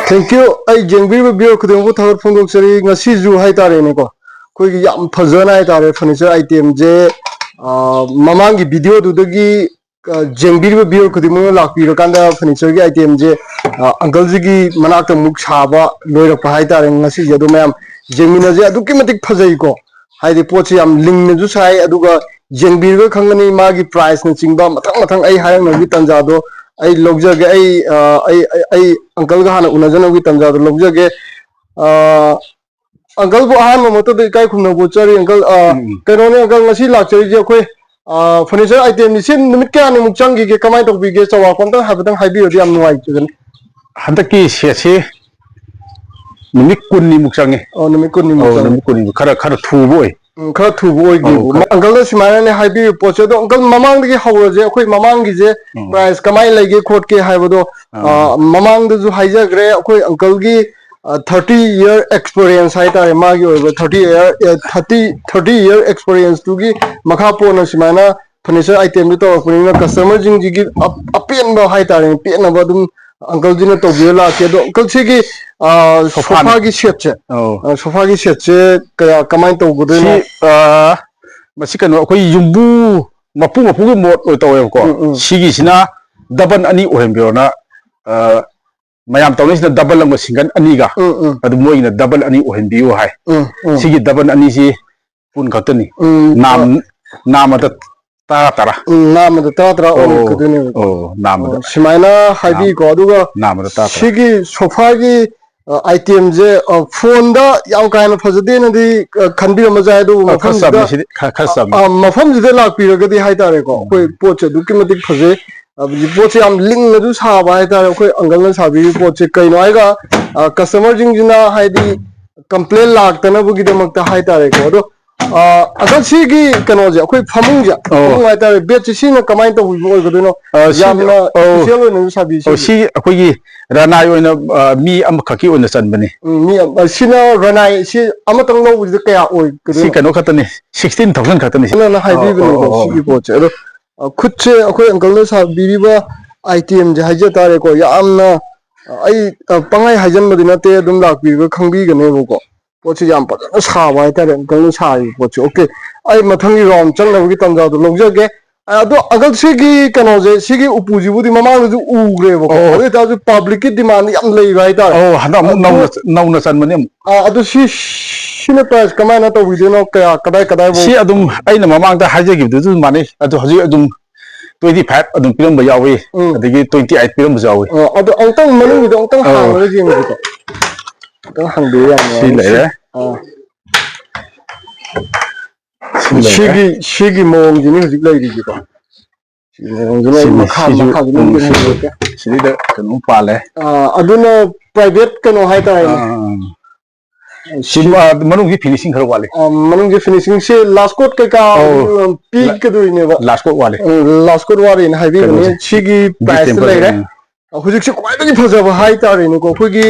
Thank you. I jengbi bio kudung ko thawar phone seri ngasi ju hai tare ne ko. Koi yam phajana hai tare furniture item je mamang gi video du dagi jengbi bio kudung lakpi ro kanda furniture gi item je uncle ji gi manak ta muk chaba loirak pa hai tare ngasi je do mayam jengmi na je adu ki matik phajai ko. Hai de pochi am ling ne ju sai aduga jengbi ro khangani ma gi price na chingba mathang mathang ai hayang na gi tanja do ai logjage ai uncle ga hana unajana wi tanja do logjage uncle bo han mo to de kai khumna bo chari uncle kano ne uncle ngasi lak chari je khoi furniture item ni sin numit kya ni muk changi ge kamai tok bi ge chawa kon ta habadang haibi odi am nuai chugan handaki se numit kun ni muk changi numit kun ni muk numit kun ni khara thu boy khara thu boy gi uncle da simana ne haibi poche do uncle mamang de hawra je khoi mamang gi je price kamai lege khot ke haibodo mamang de ju haija gre khoi uncle gi 30-year experience hai tare ma gi over 30 year experience tu gi makha po na simana furniture item ni to puni na customer jing ji gi apen ba hai tare pe na ba dum uncle ji na to bi la ke do uncle si gi sofa gi set che sofa gi set che kaya kamai to gu de na masi kano khoi yumbu mapu gi mod oi to ko sigi sina double ani ohem bi na mayam tawni sina double ang singan ani ga adu moi na double ani ohem bi hai sigi double ani si pun khatani nam da tara o kuduni nam simaina haibi ko aduga nam da tara sigi sofa gi item je phone da yang kaina phajade na di khanbi ma jai du mafam jide lak pi ga di hai tare ko koi poche du ki matik phaje अब पोचे हम लिंग न दु साबा है तारे कोई अंगल न साबी पोचे कई नो आएगा कस्टमर जिंग जिना है दी कंप्लेन लागता ना बुगी दे मकता है तारे को दो अगर सी की कनो जे कोई फमुंग जा फमुंग है तारे बेच सी न कमाई तो हुई बोल कदो नो याम ना सेलो न साबी सी कोई की रनाई ओन मी अम खकी ओन सन बने मी सिना रनाई सी अम तंग नो बुजी कया ओय सी कनो खतने 16000 खतने ना हाई बी बनो सी पोचे खुद से अखोई अंकल ने साबीबा आइटम जे हाइजे तारे को यामना आई पंगाई हाइजन मदि नते दुम लाकबीबा खंगबीगने बको पोचे याम पदन साबा है तारे अंकल ने साई पोचे ओके आई मथंगी राउंड चंगनबगी तंजा दो लोगजगे अदो अगल सिगी कनो जे सिगी उपुजिबुदि ममांग जु उग्रे बको ओए ताजु पब्लिक की डिमांड याम लई बाय तारे ओ हना नौना सनमने अदो सिने प्राइस कमाना तो वीडियो कया कदाई कदाई सी अदुम आइना ममांग दा हाइजेगिबदु जु माने अदो हजि अदुम 25 अदुम पिरम बयावे अदगी 28 पिरम बयावे अदो अंतंग मनु दो अंतंग हांग जिंग को अंतंग हांग दे याम सी ले 시기 모음 지니 hujik lai ri ko si makha ni sida kanu pale aduna private kanu hai ta sima manung gi finishing khar wale manung gi finishing se last coat ka peak ke do ne ba last coat wale wale ne hai bi ne sigi price lai re hujik se kwai da phaja ba hai ta re ne ko khoi gi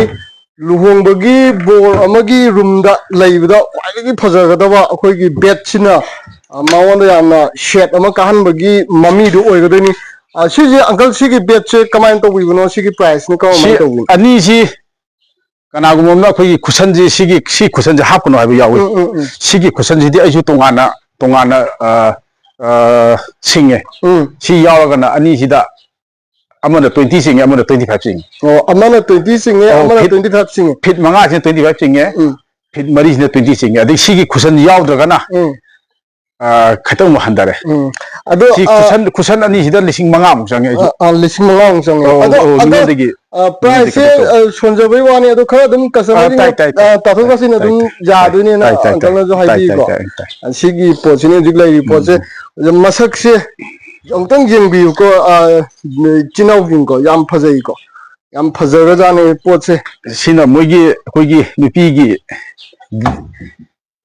luhong bagi bor amagi room da laibda kwai gi phaja ga da ba khoi gi bed china मावंद यामना शेट अमा काहन बगी mummy दु ओइ गदनी सिजे uncle सिगी बेट से कमाइन तो बिबनो सिगी price ने कमाइन तो बिन अनि सि कनागुमना खई खुसन जी सी खुसन जी हापनो हाबो यावे सिगी खुसन जी दि आइसु तोंगाना सिंगे सी यावगना अनि सिदा अमना 20 सिंगे अमना 25 सिंगे ओ अमना 20 सिंगे अमना 25 सिंगे फिट मंगा से 25 सिंगे फिट मरी से 20 सिंगे अदि सिगी खुसन यावद्रगना खतम हंदरे अदो कुशन अनि हिदा लिसिंग मंगा मु संगे लिसिंग मंगा मु संगे अदो प्राइस से सोनजबे वानी अदो खरा दम कस्टमर ताथो कसिन दम जादुनी ना अंकल जो हाइबी को सिगी पोचिने जिगलाई पोचे मसक से अंतंग जिंगबी को चिनाउ गिंग को याम फजई को याम फजर जाने पोचे सिना मोगी कोगी नुपीगी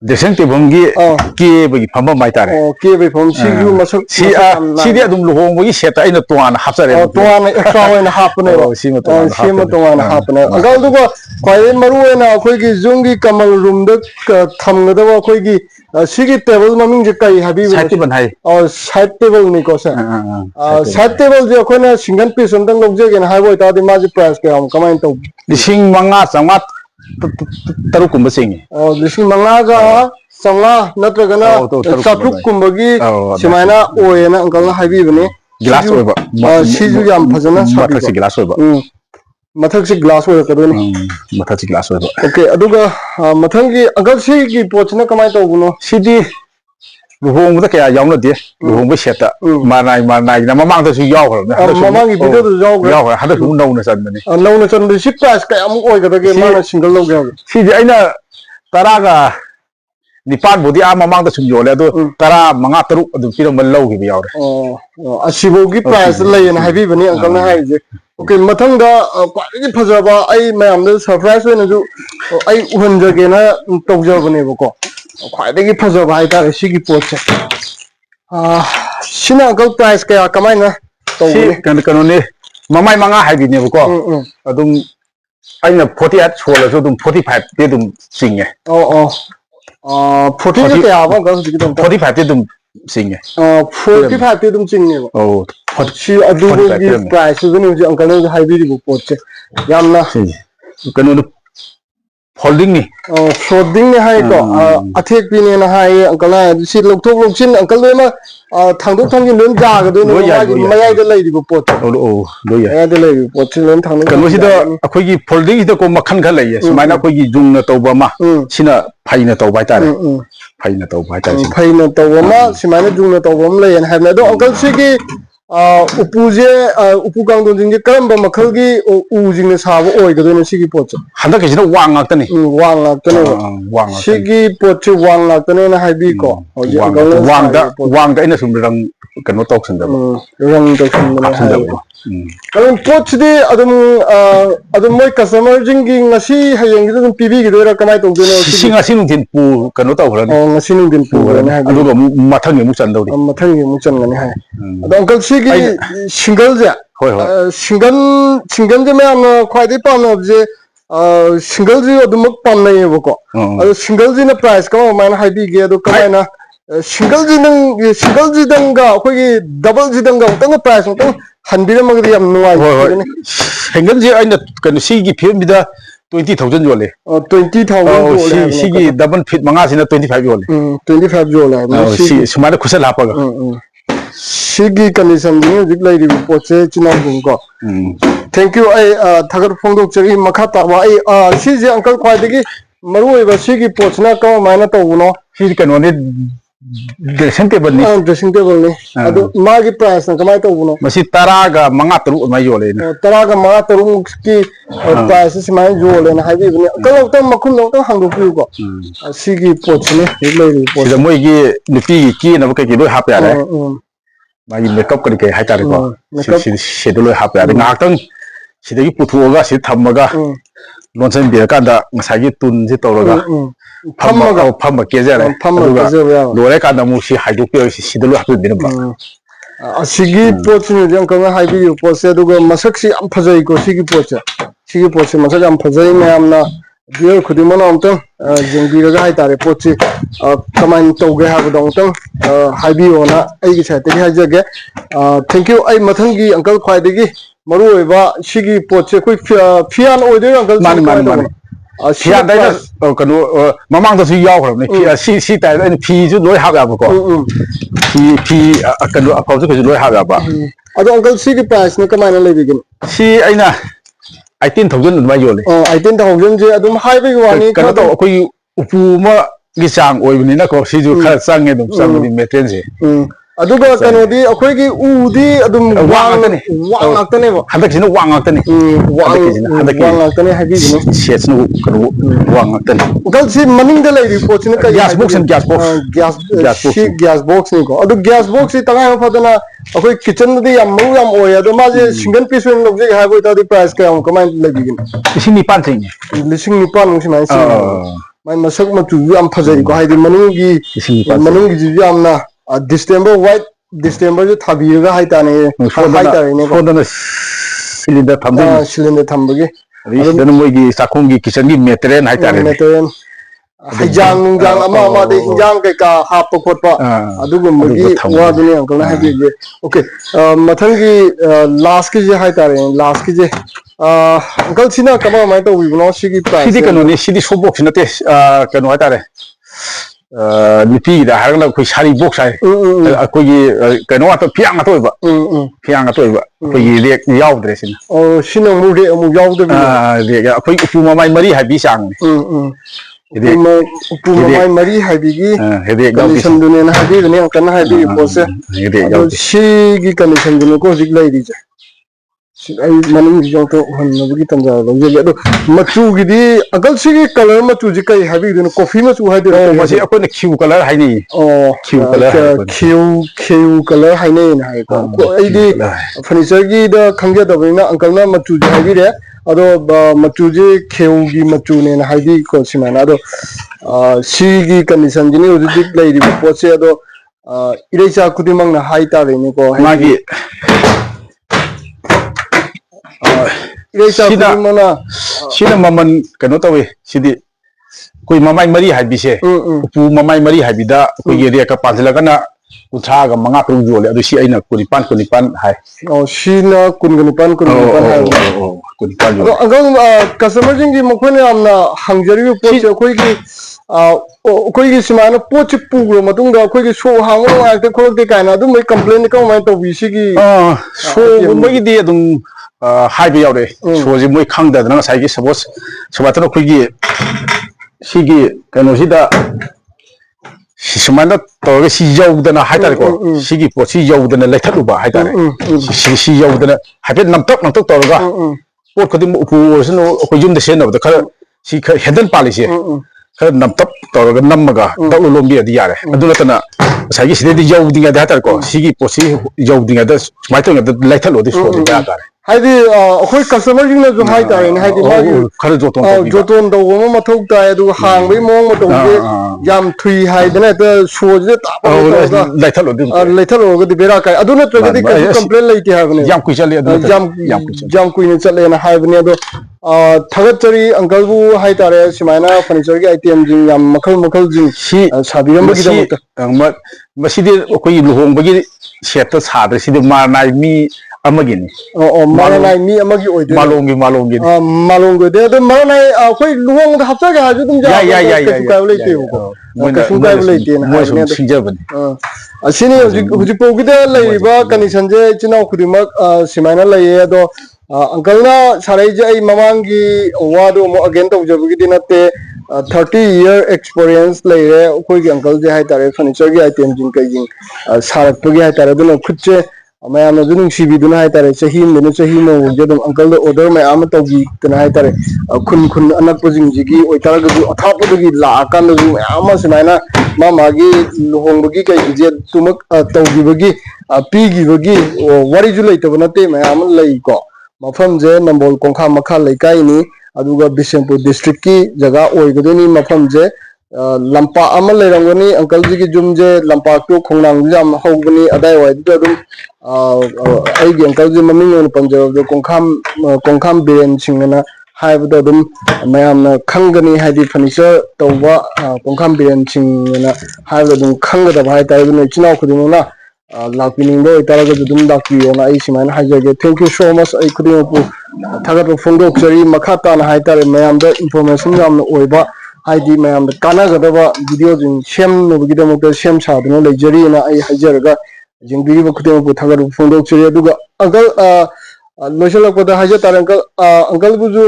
ड्रेसिंग टेबल की के बगी फम माइ तारे के बे फम सिजु मसक सी दे अदुम लुहोंबगी सेट अइना तोआन हापसरे तोआन एक्स्ट्रा ओइना हापने सीमा तोआन हापने अंकल दुगो क्वाइ मरु ओइना अखोइगी जुंगी कमल रूम द थमगदब अखोइगी सिगी टेबल ममिंग जे कई हाबी साइड टेबल हाई और साइड टेबल नि को सर साइड टेबल जे अखोइना सिंगल पीस अंतंग लौजेगेन हाइबो तादि माजी प्राइस के हम कमाइन तो लिसिंग मंगा चंगा तरुक कुंबा सिंगे लिसिंग मंगा गा चंगा नत्रगना चाटुक कुंबगी सिमाइना ओयना अंकल हाइबी बने गिलास ओइबा सिजु याम फजना मथक से गिलास ओइबा मथक से ग्लास ओइ कदोनी मथक से गिलास ओइबा ओके अदुगा मथंगी अंकल सी की पोचना कमाइ तौबनो सिदी लुहोंबदा कया यावनदे लुहोंबा सेटा मानाई ना ममांगदसु यावखरने ममांगी वीडियो दु यावखर हदसु नौना चनबने नौना चनबे सि प्राइस कया अमु ओइगदगे माना सिंगल लौगे सिदी अइना तरागा निपान बोदी आ ममांगदा सुम योले अदो तरा मंगा तरुक अदु पिरम लौगिबे यावरे असिबोगी प्राइस लयन हाइबी बनी अंकल ना हाइजे ओके मथंगा क्वालिटी फजबा आई मैम सरप्राइज होइनजु आई उहनजगेना तौजबनेबको ख्वाइदगी फजबा हाइतारे सिगी पोचे सिना अंकल प्राइस कया कमाइना तौबने कनोने ममाई मंगा हाइबिनेबको अदुम अइना 48 सोलसु अदुम 45 ते अदुम सिंगे 40 कया आबा गस दिगि 45 ते अदुम सिंगे 45 ते अदुम सिंगेबो सी अदुबोगी प्राइस जुनि अंकल ने हाइबिरिबो पोचे यामना कनोने फोल्डिंग नि फोल्डिंग ने हाइ को अथेक पिने ना हाइ अंकल ना सि लौथोक लौचिन अंकल लेमा थांदोक थांगि लोन जागदो ने मागी मयाइ द लैदिबो पोच लो या द लैबो पोच लोन थांदोक कनो सिदा अखोइगी फोल्डिंग सिदा को मखन खा लैये सुमाइना अखोइगी जुंगना तौबा मा सिना फाइना तौबा तारे फाइना तौबा तारे फाइना तौबा मा सिमाइना जुंगना तौबा म लैयन हाइना दो अंकल सिगी उपुजे उपु कांगदोन जिंगे करम मखलगी उजिंग साबो ओइगदोन सिगी पोच हंदा किसिना वांग लाक्तनी वांग सिगी पोच वांग लाक्तने ना हाइबी को वांग इन सुम रंग कनो तोक्संदब रंग तोक्संदब कलम पोच दे अदम मोय customer जिंगी ngasi hayeng gi pb gi dora kamai tong deno sing ngasi nungtin pu kano taw hran ngasi nungtin pu hran ha aduga mathang mu chan dawri mathang mu chan ngani ha ado uncle si gi single ja hoi hoi single je me am khwai de pam na je single ji adum pam na ye ko ado single ji na price ka ma na habi ge ado kamai na single ji dang ga khoi double ji dang ga tang price tang hanbira magdi am nuai single ji aina kanu si gi film bida 20,000 jole 20,000 si gi double fit manga sina 25 jole 25 jole si sumana kusal hapaga si gi condition ni dik lai ri poche china bung ko thank you ai thagar phongdok chari makha ta wa ai si je uncle khwai degi maru oi ba si gi pochna ka maina to uno si kanu ne dressing table ni adu magi price na kamai to uno masi taraga manga taru ma yole ne taraga manga taru ki price si mai yole na habi ni kalo to makhun lo to hangdo pu ko sigi pochne lai ri poch da moi gi nupi ki na ba ki loi hap ya re magi makeup kari kai hai tare ko si do loi hap ya re ngak tang sidagi puthuoga si thammaga lonsen bi ka da ngasagi tun si toroga famma ke jare lore ka da mu si haidu pe si do hap bi ba asigi pochne jang ka hai bi poche duga masak si am phajai ko sigi poche masak am phajai me amna dear khudimana amta jengbi ga hai tare poche kaman to ge ha ga dong hai bi ona ai gi sa te ha jage thank you ai mathang gi uncle khwai de gi maru oi ba sigi poche koi fian oi de uncle mani fian dai na kanu mamang da su yaw khram ne si tai da phi ju loi ha ya ba ko phi kanu akau ju loi ha ya ba ado uncle sigi price ne kamai na lebi gin si aina 18,000 ma yole 18,000 je adum hai bi wani kanu to koi upu ma gi chang oi ni na ko si ju khar sang nge dum sang ni meten je aduga kanu di akhoi gi u di adum wang ngak tane ba hadak sina wang ngak tane wang ngak tane habi ni shets nu kanu wang ngak tane gal si maning da lai report ni ka gas box ni ko adu gas box si tangai ma phadana akhoi kitchen di yam mu yam oi adu ma je single piece wen log je ha bo ta di price ka am kamai lagi gin lising ni pan thing lising ni pan mu si mai si mai masak matu yam phajai ko haidi manungi yamna distember white distember ju thabiraga haitane haitare ne ko cylinder thambagi dan moigi sakhongi kitchen gi meteren haitare meteren hijang nungjang ama de injang kai ka hap khotpa adugumagi wa duni uncle habi je okay mathangi last ki je haitare last ki je uncle sina kama mai to wibno sigi price sidi kanu ni sidi so box nate kanu haitare nipi da harang khoi sari box ai khoi gi kanu ato phiang ato ba phiang ato ba khoi gi rek yaudre sin sina mu de mu yaudre rek khoi upu mamai mari habi sang upu mamai mari habigi condition dune na habi dune kan habi pose shi gi condition dune ko jik lai di je ai maning gi to han no gi tanja lo je do machu gi di agal shi gi color machu ji kai habi dune coffee machu habi oh ma si akoi na q color hai ni q color q color hai nei na hai ko ai di furniture gi da khangge da na uncle na machu ji habi re ado machu ji q gi machu ne na habi ko simana ado shi gi condition ji ni uji lai di po se ado irecha kudimang na hai ta re ni ko ma gi sida maman kano tawe sidi koi mamai mari haibise upu mamai mari haibida koi area ka panjala kana utha ga manga kru jole adu si aina kunipan hai sina kunipan hai kunipan jole agang customer jing gi mokone amna hangjari po se koi gi koi gi simana po chi pu matung da koi gi so hang no ai te khol te kaina adu mai complain ka mai to bi si gi so mai gi de dum hai bi yaure so ji moi khang da na sai gi suppose sabata no khoi gi sigi kano sida simana to ga si yaudana haitare ko sigi po si yaudana leithaluba haitare si yaudana haipet namtok to ga pot khadim upu sino ko yum de sen da khara si handle palise khara namtok to ga namaga dawlo lombi adi yare aduna tana sai gi sidi yaudinga da haitare ko sigi po si yaudinga da maito ga leithalo di so da tare haidi akhoi customer jing na jo hai ta ne haidi ma khara joton do mo ma thok ta du hang bai mong ma to ge yam thui hai dana ta so je ta ba leithalo ga di bera kai aduna to ga di complain leite ha ne yam kui chale aduna jam kui ne chale na hai bne do thagat chari uncle bu hai ta re simaina furniture ge item jing yam makhal jing si sabiram gi da ma masidi koi luhong bagi set ta sadre sidi marnai mi amagini maranai mi amagi oide malongi malongo de do maranai khoi luhong da hapsa ga ju dum ja ka leite ko ka su ka leite na mo so sinjabani asini huji po gi da lai ba condition je china khudimak simaina lai do uncle na sarai je ai mamangi wa do mo again to jabu gi dinate 30-year experience lai re khoi gi uncle je hai tare furniture gi item jing kai jing sarak to gi hai tare do khutche मैं जुन सिबिदुना है तारे सही में सही में जदम uncle order में आम तौगी तना है तारे खुन खुन अनक जिंग जिगी ओइतार गदु अथापदगी लाकान जु आम सनाइना मा मागी लुहोंबगी कई जे तुमक तौगिबगी पीगिबगी वारी जु लेतब नते मैं आम लई को मफम जे नंबोल कोंखा मखा लेकाई नि अदुगा बिशनपुर डिस्ट्रिक्ट की जगह ओइगदोनी मफम जे लंपा अमल लेरंगनी अंकल जी की जुम जे लंपा तो खोंनांग जाम होगनी अदाय वाय दुम आई अंकल जी मम्मी ने पंजाब जो कोंखाम बेन सिंगना हाइबदो दुम मयाम खंगनी हाइदि फर्नीचर तौबा कोंखाम बेन सिंगना हाइबदो दुम खंगदा भाई ताय दुम चिनाव खुदिना लाकिनिंगो इतारग दुम दाकियो ना आई सिमान हाइजे थैंक यू सो मच आई खुदिनो पु थागत फोंदोक जरी मखा ताना हाइ तारे मयाम द इंफॉर्मेशन याम ओइबा हाइदि मयाम द कानागदबा वीडियो जिन सेम नबगिदमक सेम सादनो लेजरी ना आई हाइजरगा जिंगबीबा खुदिनो पु थागत फोंदोक जरी अदुगा अंकल लोइसलकदा हाइजे तारे अंकल बुजु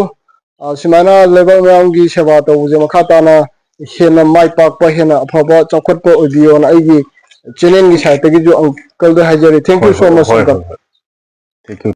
सिमाना लेवल मयामगी सेवा तौजे मखा ताना हेना माइ पाकपा हेना अफबा चौखटपा ओइबियो ना आइगी चैनल की साइट की जो अंकल दे हाइजरी thank you so much uncle thank you.